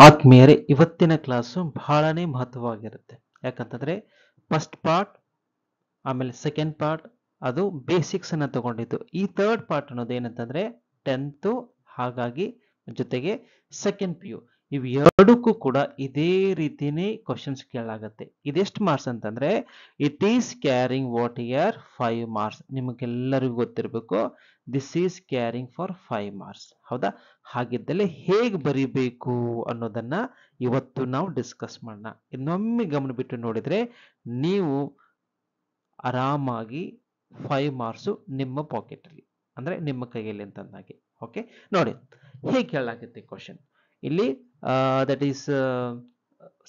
ಆತ್ಮೀಯರೇ, ಇವತ್ತಿನ ಕ್ಲಾಸು ಬಹಳನೇ ಮಹತ್ವವಾಗಿರುತ್ತೆ. ಯಾಕಂತಂದ್ರೆ ಫಸ್ಟ್ ಪಾರ್ಟ್, ಆಮೇಲೆ ಸೆಕೆಂಡ್ ಪಾರ್ಟ್ ಅದು ಬೇಸಿಕ್ಸ್ ಅನ್ನ ತಗೊಂಡಿದ್ದು. ಈ ಥರ್ಡ್ ಪಾರ್ಟ್ ಅನ್ನೋದು ಏನಂತಂದ್ರೆ 10th, ಹಾಗಾಗಿ ಜೊತೆಗೆ ಸೆಕೆಂಡ್ PU ಇವು ಎರಡಕ್ಕೂ ಕೂಡ ಇದೇ ರೀತಿನೇ ಕ್ವಶನ್ಸ್ ಕೇಳಲಾಗತ್ತೆ. ಇದೆಷ್ಟು ಮಾರ್ಕ್ಸ್ ಅಂತಂದ್ರೆ it is carrying what year 5 marks. ನಿಮಗೆಲ್ಲರಿಗೂ ಗೊತ್ತಿರಬೇಕು, this is carrying for 5 marks. ಹೌದಾ? ಹಾಗಿದ್ದಲ್ಲಿ ಹೇಗೆ ಬರಿಬೇಕು ಅನ್ನೋದನ್ನ ಇವತ್ತು ನಾವು ಡಿಸ್ಕಸ್ ಮಾಡೋಣ. ಇನ್ನೊಮ್ಮೆ ಗಮನ ಬಿಟ್ಟು ನೋಡಿದ್ರೆ ನೀವು ಆರಾಮಾಗಿ 5 ಮಾರ್ಕ್ಸ್ ನಿಮ್ಮ ಪಾಕೆಟ್ ಅಲ್ಲಿ, ಅಂದ್ರೆ ನಿಮ್ಮ ಕೈಯಲ್ಲಿ ಅಂತಂದಾಗೆ. ಓಕೆ, ನೋಡಿ ಹೇಗೆ ಕೇಳಲಾಗುತ್ತೆ ಕ್ವಶನ್ ಇಲ್ಲಿ. ದಟ್ ಈಸ್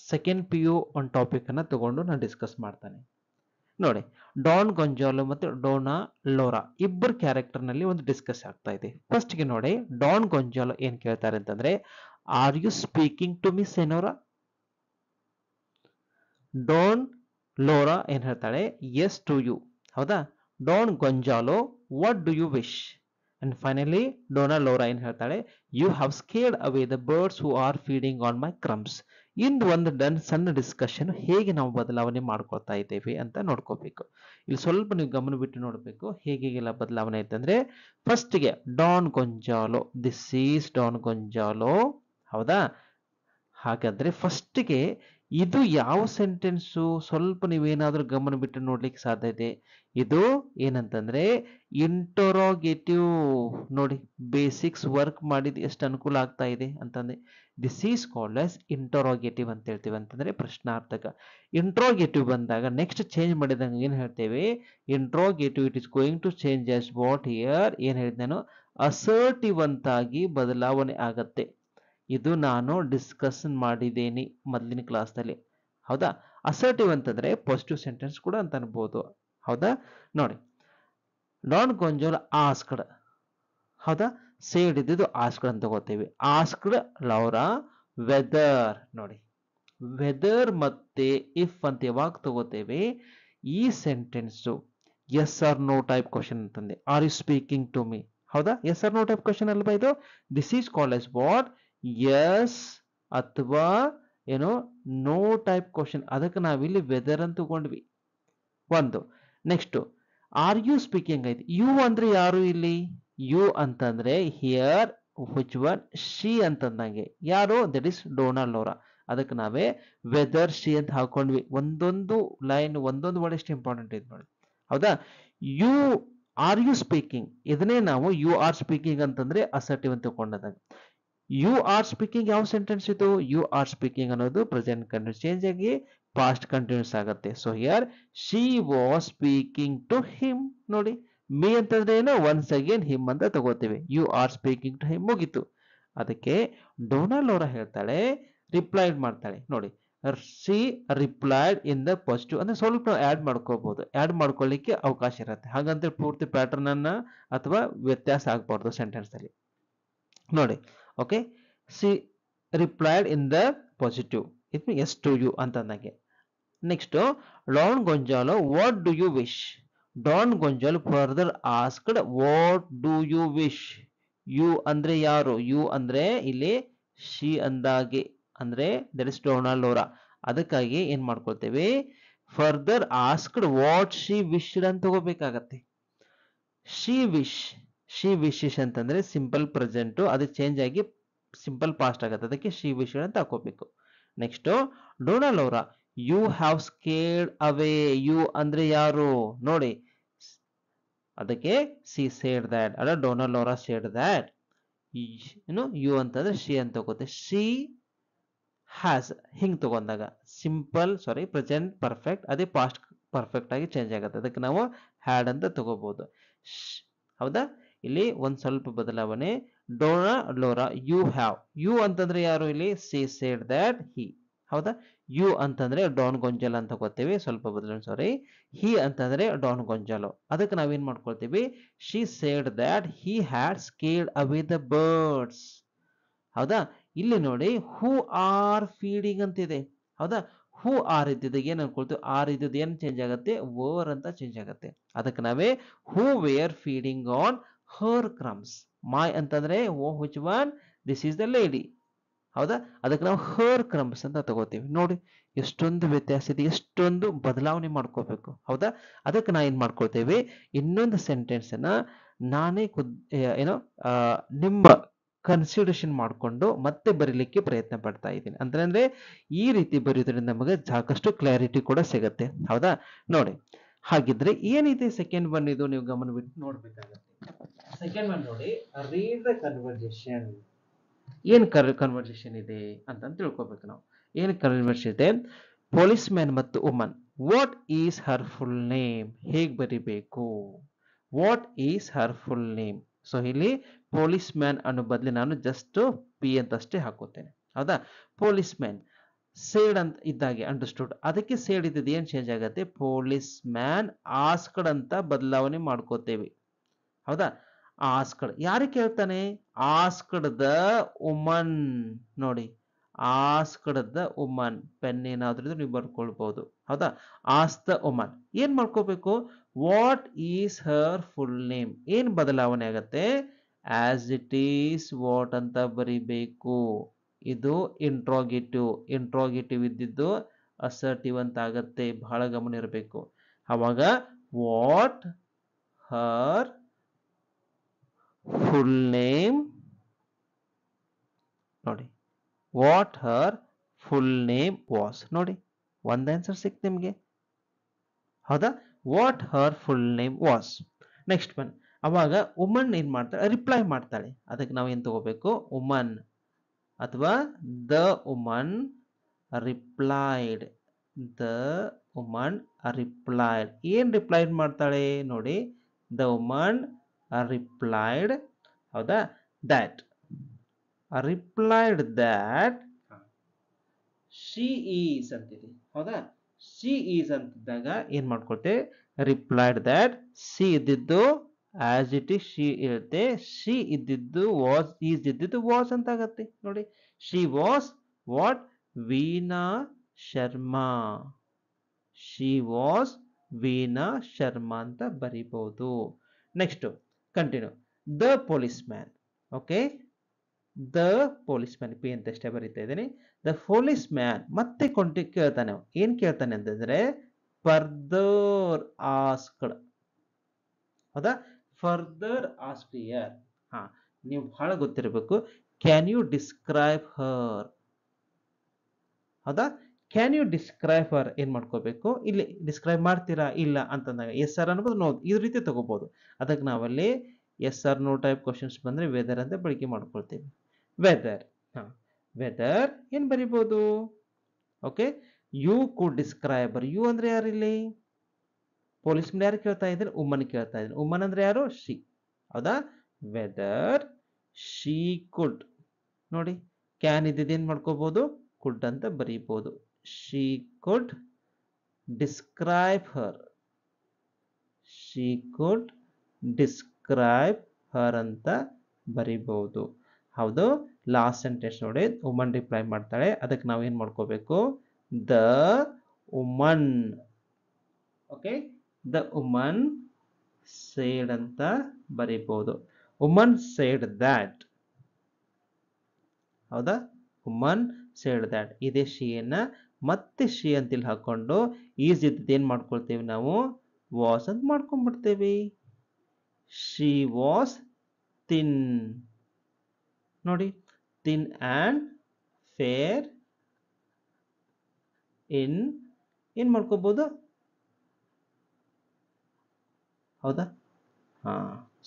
ಸೆಕೆಂಡ್ PU ಒಂದು ಟಾಪಿಕ್ ಅನ್ನ ತಗೊಂಡು ನಾನು ಡಿಸ್ಕಸ್ ಮಾಡ್ತಾನೆ. ನೋಡಿ, ಡಾನ್ ಗೊಂಜಾಲೋ ಮತ್ತು ಡೋನಾ ಲೋರಾ ಇಬ್ಬರು ಕ್ಯಾರೆಕ್ಟರ್ ನಲ್ಲಿ ಒಂದು ಡಿಸ್ಕಸ್ ಆಗ್ತಾ ಇದೆ. ಫಸ್ಟ್ ಗೆ ನೋಡಿ, ಡಾನ್ ಗೊಂಜಾಲೋ ಏನ್ ಕೇಳ್ತಾರೆ ಅಂತಂದ್ರೆ, are you speaking to me senora? Don Laura ಏನ್ ಹೇಳ್ತಾಳೆ, ಎಸ್ ಟು ಯು. ಹೌದಾ? Don Gonzalo, what do you wish? And finally Dona Laura ಏನ್ ಹೇಳ್ತಾಳೆ, you have scared away the birds who are feeding on my crumbs. ಇಂದು ಒಂದು ಸಣ್ಣ discussion ಹೇಗೆ ನಾವು ಬದಲಾವಣೆ ಮಾಡ್ಕೊಳ್ತಾ ಇದ್ದೇವೆ ಅಂತ ನೋಡ್ಕೋಬೇಕು. ಇಲ್ಲಿ ಸ್ವಲ್ಪ ನೀವು ಗಮನ ಬಿಟ್ಟು ನೋಡಬೇಕು ಹೇಗೆಲ್ಲ ಬದಲಾವಣೆ ಐತಂದ್ರೆ, ಫಸ್ಟ್ ಗೆ Don Gonzalo, this is Don Gonzalo. ಹೌದಾ? ಹಾಗಾದ್ರೆ ಫಸ್ಟ್ ಗೆ ಇದು ಯಾವ ಸೆಂಟೆನ್ಸು, ಸ್ವಲ್ಪ ನೀವೇನಾದ್ರೂ ಗಮನ ಬಿಟ್ಟು ನೋಡ್ಲಿಕ್ಕೆ ಸಾಧ್ಯ ಇದೆ. ಇದು ಏನಂತಂದ್ರೆ ಇಂಟರೋಗೇಟಿವ್. ನೋಡಿ, ಬೇಸಿಕ್ಸ್ ವರ್ಕ್ ಮಾಡಿದ್ ಎಷ್ಟು ಅನುಕೂಲ ಆಗ್ತಾ ಇದೆ ಅಂತಂದ್ರೆ, this is called as interrogative ಅಂತ ಹೇಳ್ತೀವಿ. ಅಂತಂದ್ರೆ ಪ್ರಶ್ನಾರ್ಥಕ. ಇಂಟ್ರೋಗೇಟಿವ್ ಬಂದಾಗ ನೆಕ್ಸ್ಟ್ ಚೇಂಜ್ ಮಾಡಿದಂಗೆ ಏನ್ ಹೇಳ್ತೇವೆ, interrogative it is going to change as what here. ಏನ್ ಹೇಳಿದ್ ನಾನು, ಅಸರ್ಟಿವ್ ಅಂತಾಗಿ ಬದಲಾವಣೆ ಆಗತ್ತೆ. ಇದು ನಾನು ಡಿಸ್ಕಷನ್ ಮಾಡಿದ್ದೇನೆ ಮೊದಲಿನ ಕ್ಲಾಸ್ನಲ್ಲಿ. ಹೌದಾ? ಅಸರ್ಟಿವ್ ಅಂತಂದ್ರೆ ಪಾಸಿಟಿವ್ ಸೆಂಟೆನ್ಸ್ ಕೂಡ ಅಂತ ಅನ್ಬೋದು. ಹೌದಾ? ನೋಡಿ, ಡಾನ್ ಗೊಂಜಾಲೋ ಆಸ್ಕ್ಡ್. ಹೌದಾ? ಸೇಡ್ ಇದ್ದಿದ್ದು ಆಸ್ಕ್ಡ್ ಅಂತ ತಗೋತೀವಿ. Asked Laura whether. ನೋಡಿ, ವೆದರ್ ಮತ್ತೆ ಇಫ್ ಅಂತ ಯಾವಾಗ ತಗೋತೇವೆ, ಈ sentence yes or no type question ಅಂತಂದೆ. Are you speaking to me? ಹೌದಾ? Yes or no type question ಅಲ್ವಾ ಇದು? This is called yes what, yes ಅಥವಾ ಏನೋ ನೋ ಟೈಪ್ ಕ್ವಶನ್. ಅದಕ್ಕೆ ನಾವಿಲ್ಲಿ ವೆದರ್ ಅಂತ ತಗೊಂಡ್ವಿ ಒಂದು. ನೆಕ್ಸ್ಟ್ ಆರ್ ಯು ಸ್ಪೀಕಿಂಗ್ ಐತಿ. ಯು ಅಂದ್ರೆ ಯಾರು ಇಲ್ಲಿ? ಯು ಅಂತಂದ್ರೆ ಹಿಯರ್ ವಿಚ್ ಒನ್, ಶಿ ಅಂತಂದಂಗೆ. ಯಾರು? That is Dona ಲೋರಾ. ಅದಕ್ಕೆ ನಾವೇ ವೆದರ್ ಶಿ ಅಂತ ಹಾಕೊಂಡ್ವಿ. ಒಂದೊಂದು ಲೈನ್ ಒಂದೊಂದು ವರ್ಡ್ ಎಷ್ಟು ಇಂಪಾರ್ಟೆಂಟ್ ಇದೆ ನೋಡಿ. ಹೌದಾ? ಯು ಆರ್ ಯು ಸ್ಪೀಕಿಂಗ್, ಇದನ್ನೇ ನಾವು ಯು ಆರ್ ಸ್ಪೀಕಿಂಗ್ ಅಂತಂದ್ರೆ ಅಸರ್ಟಿವ್ ಅಂತ ತಗೊಂಡದಾಗ. ಯು ಆರ್ ಸ್ಪೀಕಿಂಗ್ ಯಾವ ಸೆಂಟೆನ್ಸ್ ಇದು? ಯು ಆರ್ ಸ್ಪೀಕಿಂಗ್ ಅನ್ನೋದು ಪ್ರೆಸೆಂಟ್ ಕಂಟಿನ್ಯೂಸ್ ಚೇಂಜ್ ಆಗಿ ಪಾಸ್ಟ್ ಕಂಟಿನ್ಯೂಸ್ ಆಗುತ್ತೆ. So here she was speaking to him. ನೋಡಿ, ಮೀ ಅಂತಂದ್ರೆ ಏನು, ಒನ್ಸ್ ಅಗೇನ್ ಹಿಮ್ ಅಂತ ತಗೋತೀವಿ. You are speaking to him ಮುಗೀತು. ಅದಕ್ಕೆ ಡೋನಾ ಲೋರಾ ಹೇಳ್ತಾಳೆ, ರಿಪ್ಲೈಡ್ ಮಾಡ್ತಾಳೆ. ನೋಡಿ, she replied in the positive. ಅಂದ್ರೆ ಸ್ವಲ್ಪ ನಾವು ಆಡ್ ಮಾಡ್ಕೋಬಹುದು, ಆಡ್ ಮಾಡ್ಕೊಳ್ಳಿಕ್ಕೆ ಅವಕಾಶ ಇರುತ್ತೆ. ಹಾಗಂದ್ರೆ ಪೂರ್ತಿ ಪ್ಯಾಟರ್ನ್ ಅನ್ನ ಅಥವಾ ವ್ಯತ್ಯಾಸ ಆಗ್ಬಾರ್ದು ಸೆಂಟೆನ್ಸ್ ಅಲ್ಲಿ. ನೋಡಿ, okay, she replied in the positive, it mean yes to you ಅಂತಂದಂಗೆ. Next, Don Gonzalo what do you wish? Don Gonzalo further asked what do you wish. You ಅಂದ್ರೆ ಯಾರು? ಯು ಅಂದ್ರೆ ಇಲ್ಲಿ ಶಿ ಅಂದಾಗೆ, ಅಂದ್ರೆ ದಟ್ ಇಸ್ ಡೋನಾ ಲೋರಾ. ಅದಕ್ಕಾಗಿ ಏನ್ ಮಾಡ್ಕೊಳ್ತೇವೆ, further asked what she wished ಅಂತ ತಗೋಬೇಕಾಗತ್ತೆ. ಶಿ ವಿಶ್, ಶಿ ವಿಶಸ್ ಅಂತಂದ್ರೆ ಸಿಂಪಲ್ ಪ್ರೆಸೆಂಟ್, ಅದು ಚೇಂಜ್ ಆಗಿ ಸಿಂಪಲ್ ಪಾಸ್ಟ್ ಆಗುತ್ತೆ. ಅದಕ್ಕೆ ಶಿ ವಿಶ್ ಅಂತ ಹಾಕೋಬೇಕು. Next, Dona Laura you have scared away. You ಅಂದ್ರೆ ಯಾರು? ನೋಡಿ, ಅದಕ್ಕೆ ಸಿ ಸೇಡ್ ದ್ಯಾಟ್, ಅಲ್ಲ ಡೋನಾ ಲೋರಾ ಸೇಡ್ ದ್ಯಾಟ್. ಏನು ಯು ಅಂತಂದ್ರೆ ಶಿ ಅಂತ ತಗೋತೆ. ಶಿ ಹ್ಯಾಸ್ ಹಿಂಗ್ ತಗೊಂಡಾಗ ಸಿಂಪಲ್, ಸಾರಿ ಪ್ರೆಸೆಂಟ್ ಪರ್ಫೆಕ್ಟ್, ಅದೇ ಪಾಸ್ಟ್ ಪರ್ಫೆಕ್ಟ್ ಆಗಿ ಚೇಂಜ್ ಆಗುತ್ತೆ. ಅದಕ್ಕೆ ನಾವು ಹ್ಯಾಡ್ ಅಂತ ತಗೋಬಹುದು. ಹೌದಾ? ಇಲ್ಲಿ ಒಂದ್ ಸ್ವಲ್ಪ ಬದಲಾವಣೆ. Dona Laura you have. You ಅಂತಂದ್ರೆ ಯಾರು ಇಲ್ಲಿ? C said that he. ಹೌದಾ? ಯು ಅಂತಂದ್ರೆ ಡಾನ್ ಗೊಂಜಾಲೋ ಅಂತ ತಗೋತೀವಿ, ಸ್ವಲ್ಪ ಬದಲಾವಣೆ, ಸಾರಿ. ಹಿ ಅಂತಂದ್ರೆ ಡಾನ್ ಗೊಂಜಾಲೋ. ಅದಕ್ಕೆ ನಾವೇನ್ ಮಾಡ್ಕೊಳ್ತೀವಿ, she said that he had scared away the birds. ಹೌದಾ? ಇಲ್ಲಿ ನೋಡಿ, ಹೂ ಆರ್ ಫೀಡಿಂಗ್ ಅಂತಿದೆ. ಹೌದಾ? ಹೂ ಆರ್ ಇದ್ದಿದ್ದು ಏನ್ ಅನ್ಕೊಳ್ತೀವಿ, ಆರ್ ಇದ್ದಿದ್ದು ಏನ್ ಚೇಂಜ್ ಆಗುತ್ತೆ, ವರ್ ಅಂತ ಚೇಂಜ್ ಆಗುತ್ತೆ. ಅದಕ್ಕೆ ನಾವೇ who were feeding on her crumbs. My ಅಂತಂದ್ರೆ oh which one, this is the lady. ಹೌದಾ? ಅದಕ್ಕೆ ನಾವು ಹರ್ ಕ್ರಮ್ಸ್ ಅಂತ ತಗೋತೀವಿ. ನೋಡಿ ಎಷ್ಟೊಂದು ವ್ಯತ್ಯಾಸ ಇದೆ, ಎಷ್ಟೊಂದು ಬದಲಾವಣೆ ಮಾಡ್ಕೋಬೇಕು. ಹೌದಾ? ಅದಕ್ಕೆ ನಾ ಏನ್ ಮಾಡ್ಕೊಳ್ತೇವೆ, ಇನ್ನೊಂದು ಸೆಂಟೆನ್ಸ್ ಅನ್ನ ನಾನೇ ಏನೋ ನಿಮ್ಮ ಕನ್ಸಿಡರೇಷನ್ ಮಾಡಿಕೊಂಡು ಮತ್ತೆ ಬರೀಲಿಕ್ಕೆ ಪ್ರಯತ್ನ ಪಡ್ತಾ ಇದ್ದೀನಿ. ಅಂದ್ರೆ ಈ ರೀತಿ ಬರೆಯೋದ್ರಿಂದ ನಮಗೆ ಸಾಕಷ್ಟು ಕ್ಲಾರಿಟಿ ಕೂಡ ಸಿಗುತ್ತೆ. ಹೌದಾ? ನೋಡಿ, ಹಾಗಿದ್ರೆ ಏನಿದೆ ಸೆಕೆಂಡ್ ಒನ್, ಇದು ನೀವು ಗಮನ ಬಿಟ್ಟು ನೋಡ್ಬೇಕಾಗತ್ತೆ. ಸೆಕೆಂಡ್ ಒನ್ ನೋಡಿ, ರೀಡ್ ದ ಕನ್ವರ್ಸೇಷನ್. ಏನ್ ಕನ್ವರ್ಸೇಷನ್ ಇದೆ ಅಂತ ತಿಳ್ಕೊಬೇಕು ನಾವು. ಏನ್ ಕನ್ವರ್ಸೇಷನ್ ಇದೆ? ಪೊಲೀಸ್ ಮ್ಯಾನ್ ಮತ್ತು woman. What is her full name? ಹೇಗ್ ಬರಿಬೇಕು? What is her full name? So ಇಲ್ಲಿ ಪೊಲೀಸ್ ಮ್ಯಾನ್ ಅನ್ನೋ ಬದಲು ನಾನು ಜಸ್ಟ್ ಪಿ ಅಂತಷ್ಟೇ ಹಾಕೋತೇನೆ. ಹೌದಾ? ಪೊಲೀಸ್ ಮ್ಯಾನ್ ಸೇಡ್ ಅಂತ ಇದ್ದಾಗೆ ಅಂಡರ್ಸ್ಟುಡ್. ಅದಕ್ಕೆ ಸೇಡ್ ಇದ್ದದ್ದು ಏನ್ ಚೇಂಜ್ ಆಗತ್ತೆ? ಪೊಲೀಸ್ ಮ್ಯಾನ್ ಆಸ್ಕಡ್ ಅಂತ ಬದಲಾವಣೆ ಮಾಡ್ಕೋತೇವೆ. ಹೌದಾ? ಆಸ್ಕಡ್ ಯಾರಿಗೆ ಕೇಳ್ತಾನೆ? Asked the woman. ನೋಡಿ, ಆಸ್ಕಡ್ ದ ವುಮನ್. ಪೆನ್ ಏನಾದ್ರೂ ನೀವು ಬರ್ಕೊಳ್ಬಹುದು. ಹೌದಾ? ಆಸ್ ದ ವುಮನ್ ಏನ್ ಮಾಡ್ಕೋಬೇಕು? What is her full name? ಏನ್ ಬದಲಾವಣೆ ಆಗತ್ತೆ? ಆಸ್ ಇಟ್ ಈಸ್ ವಾಟ್ ಅಂತ ಬರಿಬೇಕು. ಇದು ಇಂಟ್ರೋಗೇಟಿವ್ ಇದ್ದಿದ್ದು ಅಸರ್ಟಿವ್ ಅಂತ ಆಗತ್ತೆ. ಬಹಳ ಗಮನ ಇರಬೇಕು. ಅವಾಗ ವಾಟ್ ಹರ್ ಫುಲ್ ನೇಮ್. ನೋಡಿ, what Har full name was. ನೋಡಿ, ಒಂದ್ ಆನ್ಸರ್ ಸಿಕ್ತು ನಿಮ್ಗೆ. ಹೌದಾ? What Har full name was. Next one, ಅವಾಗ ವುಮನ್ ಏನ್ ಮಾಡ್ತಾಳೆ? ರಿಪ್ಲೈ ಮಾಡ್ತಾಳೆ. ಅದಕ್ಕೆ ನಾವು ಏನ್ ತಗೋಬೇಕು? ವುಮನ್ ಅಥವಾ the woman replied. The woman replied. ಏನ್ ರಿಪ್ಲೈಡ್ ಮಾಡ್ತಾಳೆ? ನೋಡಿ, ದ ವುಮನ್ ರಿಪ್ಲೈಡ್. ಹೌದಾ? That replied that she is ಅಂತಿದೆ. ಹೌದಾ? ಶಿ ಈಸ್ ಅಂತಿದ್ದಾಗ ಏನ್ ಮಾಡ್ಕೊಳ್ತೇವೆ? Replied that. ಸಿ ಇದ್ದಿದ್ದು ಆಸ್ ಇಟ್ ಈಸ್ ಶಿ ಇರುತ್ತೆ. ಶಿ ಇದ್ದಿದ್ದು ವಾಸ್, ಈಸ್ ಇದ್ದಿದ್ದು ವಾಸ್ ಅಂತ ಆಗತ್ತೆ. ನೋಡಿ, she was what? Veena Sharma. She was Veena Sharma ಅಂತ ಬರಿಬಹುದು. Next continue. The police man. Okay, the police man ಪಿ ಅಂತ ಅಷ್ಟೇ ಬರೀತಾ ಇದ್ದೀನಿ. ದ ಪೊಲೀಸ್ ಮ್ಯಾನ್ ಮತ್ತೆ ಕೇಳ್ತಾನೆ. ಏನ್ ಕೇಳ್ತಾನೆ ಅಂತಂದ್ರೆ ಫರ್ದರ್ ಆಸ್ಕ್ಡ್. ಹೌದಾ? Further asked here. ಹಾ, ನೀವು ಬಹಳ ಗೊತ್ತಿರಬೇಕು. Can you describe her? ಹೌದಾ? ಕ್ಯಾನ್ ಯು ಡಿಸ್ಕ್ರೈಬ್ ಹರ್ ಏನ್ ಮಾಡ್ಕೋಬೇಕು? ಇಲ್ಲಿ ಡಿಸ್ಕ್ರೈಬ್ ಮಾಡ್ತೀರಾ? ಇಲ್ಲ ಅಂತಂದಾಗ ಎಸ್ ಸರ್ ಅನ್ಬೋದು, ನೋ ಈ ರೀತಿ ತಗೋಬಹುದು. ಅದಕ್ಕೆ ನಾವಲ್ಲಿ yes or no type questions ಬಂದ್ರೆ ವೆದರ್ ಅಂತ ಬಳಕೆ ಮಾಡ್ಕೊಳ್ತೀವಿ. ವೆದರ್. ವೆದರ್ ಏನ್ ಬರಿಬಹುದು? Okay, you could describe. You ಅಂದ್ರೆ ಯಾರು ಇಲ್ಲಿ? ಪೊಲೀಸ್ ಮ್ಯಾನ್ ಯಾರು ಕೇಳ್ತಾ ಇದ್ರೆ? ವುಮನ್ ಕೇಳ್ತಾ ಇದ್ರೆ. ವುಮನ್ ಅಂದ್ರೆ ಯಾರು? ಶಿ. ಹೌದಾ? Whether she could. ನೋಡಿ, ಕ್ಯಾನ್ ಇದ್ದಿದ್ದು ಏನ್ ಮಾಡ್ಕೋಬಹುದು? ಕುಡ್ ಅಂತ ಬರೀಬಹುದು. She could describe her. She could describe her ಅಂತ ಬರಿಬಹುದು. ಹೌದು? ಲಾಸ್ಟ್ ಸೆಂಟೆನ್ಸ್ ನೋಡಿ, ವುಮನ್ ರಿಪ್ಲೈ ಮಾಡ್ತಾಳೆ. ಅದಕ್ಕೆ ನಾವು ಏನ್ ಮಾಡ್ಕೋಬೇಕು? The woman. Okay, the woman said ಅಂತ ಬರಿಬಹುದು. Woman said that. ಹೌದಾ? Woman said that. ಇದೇ ಶಿಯನ್ನ ಮತ್ತೆ ಶಿ ಅಂತ ಇಲ್ಲಿ ಹಾಕೊಂಡು ಈಸ್ ಇದ್ದದ್ದು ಏನ್ ಮಾಡ್ಕೊಳ್ತೇವೆ ನಾವು? ವಾಸ್ ಅಂತ ಮಾಡ್ಕೊಂಡ್ಬಿಡ್ತೇವೆ. She was thin. ನೋಡಿ, ಥಿನ್ ಅಂಡ್ ಫೇರ್ ಇನ್ ಏನ್ ಮಾಡ್ಕೋಬಹುದು? ಹೌದಾ? ಹಾ,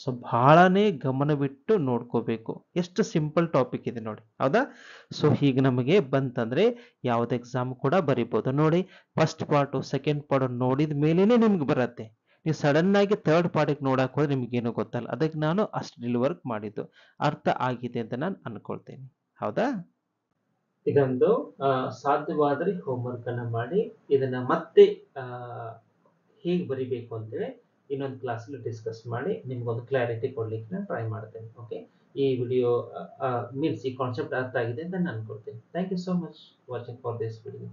ಸೊ ಬಹಳನೇ ಗಮನವಿಟ್ಟು ನೋಡ್ಕೋಬೇಕು. ಎಷ್ಟು ಸಿಂಪಲ್ ಟಾಪಿಕ್ ಇದೆ ನೋಡಿ. ಹೌದಾ? ಸೊ ಹೀಗೆ ನಮಗೆ ಬಂತಂದ್ರೆ ಯಾವ್ದು ಎಕ್ಸಾಮ್ ಕೂಡ ಬರಿಬಹುದು. ನೋಡಿ, ಫಸ್ಟ್ ಪಾರ್ಟ್ ಸೆಕೆಂಡ್ ಪಾರ್ಟ್ ನೋಡಿದ ಮೇಲೇನೆ ನಿಮ್ಗೆ ಬರುತ್ತೆ. ನೀವು ಸಡನ್ ಆಗಿ ಥರ್ಡ್ ಪಾರ್ಟಿಗೆ ನೋಡಕ್ ಹೋದ್ರೆ ನಿಮ್ಗೆ ಏನೂ ಗೊತ್ತಲ್ಲ. ಅದಕ್ಕೆ ನಾನು ಅಷ್ಟು ಡಿಲಿವರ್ಕ್ ಮಾಡಿದ್ದು. ಅರ್ಥ ಆಗಿದೆ ಅಂತ ನಾನು ಅನ್ಕೊಳ್ತೇನೆ. ಹೌದಾ? ಇದೊಂದು ಸಾಧ್ಯವಾದರೆ ಹೋಮ್ವರ್ಕ್ ಅನ್ನ ಮಾಡಿ ಇದನ್ನ ಮತ್ತೆ ಹೇಗೆ ಬರಿಬೇಕು ಅಂತೇಳಿ ಇನ್ನೊಂದು ಕ್ಲಾಸಲ್ಲಿ ಡಿಸ್ಕಸ್ ಮಾಡಿ ನಿಮ್ಗೊಂದು ಕ್ಲಾರಿಟಿ ಕೊಡ್ಲಿಕ್ಕೆ ನಾನು ಟ್ರೈ ಮಾಡ್ತೇನೆ. ಓಕೆ, ಈ ವಿಡಿಯೋ ಮೀನ್ಸ್ ಈ ಕಾನ್ಸೆಪ್ಟ್ ಅರ್ಥ ಆಗಿದೆ ಅಂತ ನಾನು ಅನ್ಕೊಳ್ತೇನೆ. Thank you so much watching for this video.